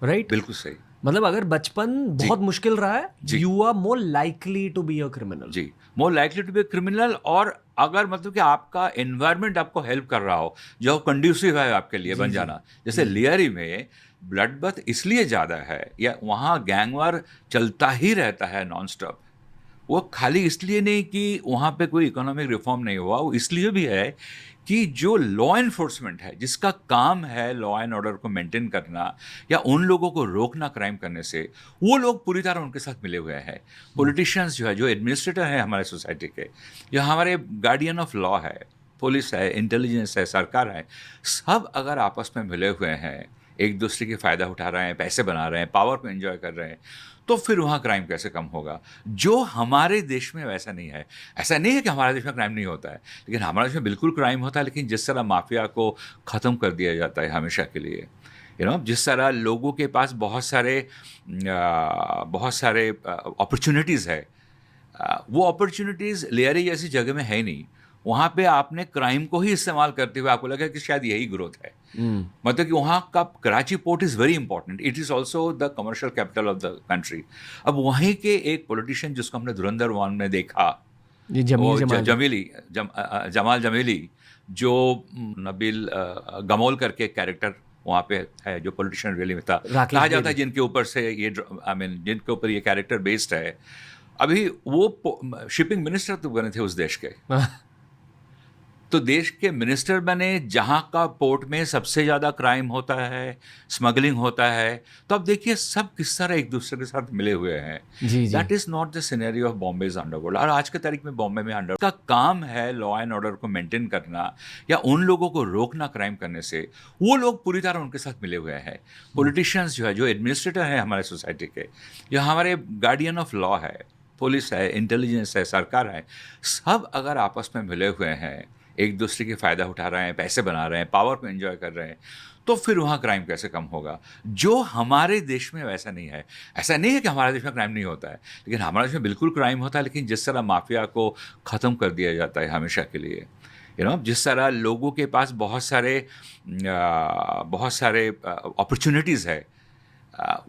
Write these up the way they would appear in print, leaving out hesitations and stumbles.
Right? बिल्कुल सही मतलब अगर बचपन बहुत मुश्किल रहा है, जी। You are more likely to be a criminal. जी, more likely to be criminal. और अगर मतलब कि आपका एनवायरनमेंट आपको हेल्प कर रहा हो, जो कंड्यूसिव है आपके लिए जी, बन जी, जाना। जैसे जी। लियरी में ब्लड बर्थ इसलिए ज़्यादा है, या वहाँ गैंग वार चलता ही रहता है नॉन स्टॉप। वो खाली इसलिए नहीं कि वहाँ पे कोई इकोनॉमिक रिफॉर्म नहीं हुआ, वो इसलिए भी है कि जो लॉ एनफोर्समेंट है, जिसका काम है लॉ एंड ऑर्डर को मेंटेन करना या उन लोगों को रोकना क्राइम करने से, वो लोग पूरी तरह उनके साथ मिले हुए हैं। पॉलिटिशियंस जो है, जो एडमिनिस्ट्रेटर हैं हमारे सोसाइटी के, जो हमारे गार्डियन ऑफ लॉ है, पुलिस है, इंटेलिजेंस है, सरकार है, सब अगर आपस में मिले हुए हैं, एक दूसरे की फ़ायदा उठा रहे हैं, पैसे बना रहे हैं, पावर को एंजॉय कर रहे हैं, तो फिर वहाँ क्राइम कैसे कम होगा? जो हमारे देश में वैसा नहीं है। ऐसा नहीं है कि हमारे देश में क्राइम नहीं होता है, लेकिन हमारे देश में बिल्कुल क्राइम होता है, लेकिन जिस तरह माफिया को ख़त्म कर दिया जाता है हमेशा के लिए, जिस तरह लोगों के पास बहुत सारे अपॉर्चुनिटीज़ है, वो अपॉर्चुनिटीज़ लियारी जैसी जगह में है ही नहीं। वहाँ पे आपने क्राइम को ही इस्तेमाल करते हुए आपको लगा कि शायद यही ग्रोथ है। मतलब कि वहाँ का Karachi port is very important, it is also the commercial capital of the country. अब वहीं के एक पॉलिटिशियन जिसको हमने धुरंधर 1 में देखा, ये जमील वो जमाली। जमाल जमीली, जो नबील गमोल करके कैरेक्टर वहाँ पे है, जो पॉलिटिशियन रियली में था। राकेश कहा जाता है बेदी। जिनके ऊपर से ये जिनके ऊपर ये कैरेक्टर बेस्ड है, अभी वो शिपिंग मिनिस्टर तो बने थे उस देश के। तो देश के मिनिस्टर बने जहाँ का पोर्ट में सबसे ज़्यादा क्राइम होता है, स्मगलिंग होता है। तो अब देखिए सब किस तरह एक दूसरे के साथ मिले हुए हैं। जी, जी। That is not the scenario of Bombay's underworld. और आज के तारीख में बॉम्बे में अंडर का काम है लॉ एंड ऑर्डर को मेंटेन करना या उन लोगों को रोकना क्राइम करने से, वो लोग पूरी तरह उनके साथ मिले हुए हैं। पॉलिटिशियंस जो है, जो एडमिनिस्ट्रेटर हैं हमारे सोसाइटी के, जो हमारे गार्डियन ऑफ लॉ है, पुलिस है, इंटेलिजेंस है, सरकार है, सब अगर आपस में मिले हुए हैं, एक दूसरे की फ़ायदा उठा रहे हैं, पैसे बना रहे हैं, पावर को एंजॉय कर रहे हैं, तो फिर वहाँ क्राइम कैसे कम होगा? जो हमारे देश में वैसा नहीं है। ऐसा नहीं है कि हमारे देश में क्राइम नहीं होता है, लेकिन हमारे देश में बिल्कुल क्राइम होता है, लेकिन जिस तरह माफिया को ख़त्म कर दिया जाता है हमेशा के लिए, जिस तरह लोगों के पास बहुत सारे अपॉर्चुनिटीज़ है,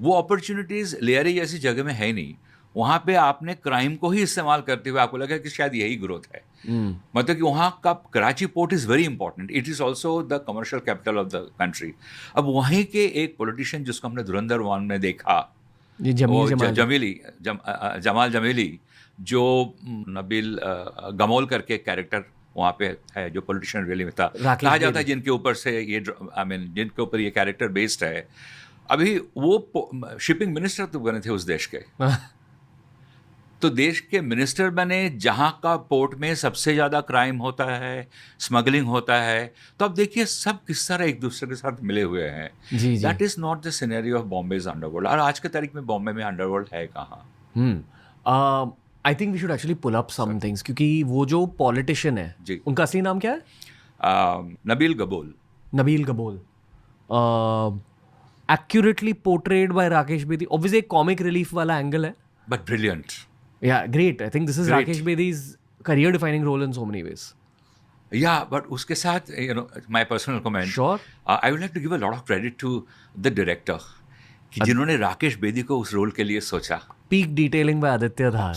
वो अपॉर्चुनिटीज़ लियारी जैसी जगह में है ही नहीं। वहाँ पे आपने क्राइम को ही इस्तेमाल करते हुए आपको लगा कि शायद यही ग्रोथ है। मतलब कि वहाँ का Karachi port is very important, it is also the commercial capital of the country. अब वहीं के एक पॉलिटिशियन जिसको हमने धुरंधर 1 में देखा, ये जमील वो जमाली। जमाल जमीली, जो नबील गमोल करके कैरेक्टर वहाँ पे है, जो पॉलिटिशियन रियली में था। राकेश कहा जाता है बेदी। जिनके ऊपर से ये जिनके ऊपर ये कैरेक्टर बेस्ड है, अभी वो शिपिंग मिनिस्टर तो बने थे उस देश के। तो देश के मिनिस्टर बने जहाँ का पोर्ट में सबसे ज़्यादा क्राइम होता है, स्मगलिंग होता है, तो अब देखिए सब किस तरह एक दूसरे के साथ मिले हुए हैं। जी, जी। That is not the scenario of Bombay's underworld. और आज के तारीख में बॉम्बे में अंडरवर्ल्ड है कहाँ? I think we should actually pull up some things, क्योंकि वो जो पॉलिटिशियन है, जी। उनका असली नाम क्या है? Nabeel Gabol. Nabeel Gabol. Accurately portrayed by Rakesh Bedi. Obviously एक कॉमिक रिलीफ वाला एंगल है। But brilliant. Yeah great. I think this is Great. Rakesh Bedi's career defining role in so many ways. Yeah but उसके साथ my personal comment, Sure. I would like to give a lot of credit to the director, कि जिन्होंने राकेश बेदी को उस role के लिए सोचा। Peak detailing by Aditya Dhar.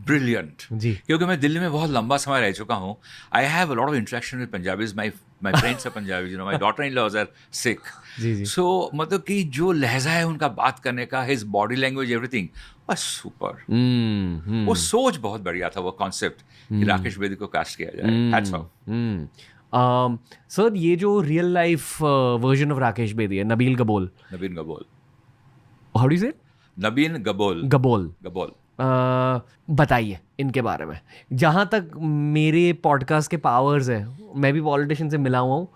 Brilliant. जी। क्योंकि मैं दिल्ली में बहुत लंबा समय रह चुका हूँ। I have a lot of interaction with Punjabis, my friends are Punjabis, my daughter in laws are Sikh. जी, जी। सो मतलब कि जो लहजा है उनका बात करने का, his body language, everything was super. वो सोच बहुत बढ़िया था, वो कॉन्सेप्ट कि राकेश बेदी को कास्ट किया जाए। Hats off. सर, ये जो real life version of Rakesh Bedi है, नबील गबोल। नबीन गबोल। हाउ डू यू से? नबीन गबोल। गबोल। गबोल। बताइए इनके बारे में। जहाँ तक मेरे पॉडकास्ट के पावर्स है, मैं भी पॉलिटिशियन से मिला हुआ हूँ।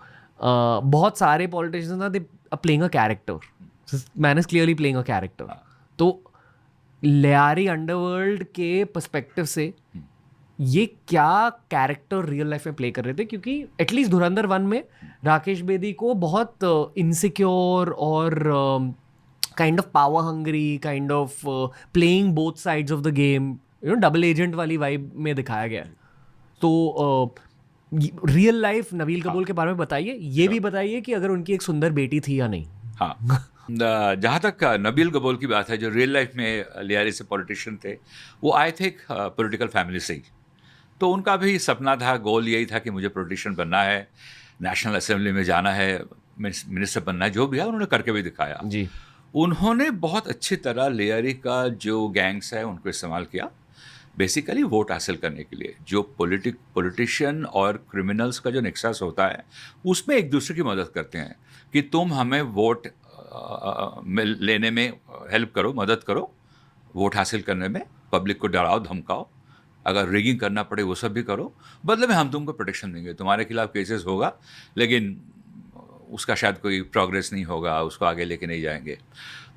बहुत सारे पॉलिटिशियंस ना, they are playing a character. Man is clearly playing a character. तो लियारी अंडरवर्ल्ड के पर्सपेक्टिव से ये क्या कैरेक्टर रियल लाइफ में प्ले कर रहे थे? क्योंकि एटलीस्ट धुरंधर 1 में राकेश बेदी को बहुत इनसिक्योर और kind of power hungry, kind of playing both sides of the game, double agent वाली वाइब में दिखाया गया है। तो रियल लाइफ नबील कपूर के बारे में बताइए। ये भी बताइए कि अगर उनकी एक सुंदर बेटी थी या नहीं। हाँ। जहाँ तक नबील गबोल की बात है, जो रियल लाइफ में लियारी से पॉलिटिशियन थे, वो आए थे एक पॉलिटिकल फैमिली से ही। तो उनका भी सपना था, गोल यही था कि मुझे पॉलिटिशियन बनना है, नेशनल असेंबली में जाना है, मिनिस्टर बनना है, जो भी है उन्होंने करके भी दिखाया। जी। उन्होंने बहुत अच्छी तरह लियारी का जो गैंग्स है उनको इस्तेमाल किया बेसिकली वोट हासिल करने के लिए। जो पॉलिटिशियन और क्रिमिनल्स का जो नेक्सस होता है, उसमें एक दूसरे की मदद करते हैं कि तुम हमें वोट लेने में हेल्प करो, मदद करो, वोट हासिल करने में, पब्लिक को डराओ धमकाओ, अगर रिगिंग करना पड़े वो सब भी करो, बदले में हम तुमको प्रोटेक्शन देंगे, तुम्हारे खिलाफ केसेस होगा लेकिन उसका शायद कोई प्रोग्रेस नहीं होगा, उसको आगे लेके नहीं जाएंगे।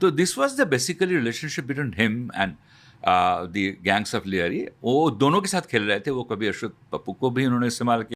तो this was the basically relationship between him and the gangs of Lyari. वो दोनों के साथ खेल रहे थे, वो कभी अशोक पप्पू को भी उन्होंने इस्तेमाल किया।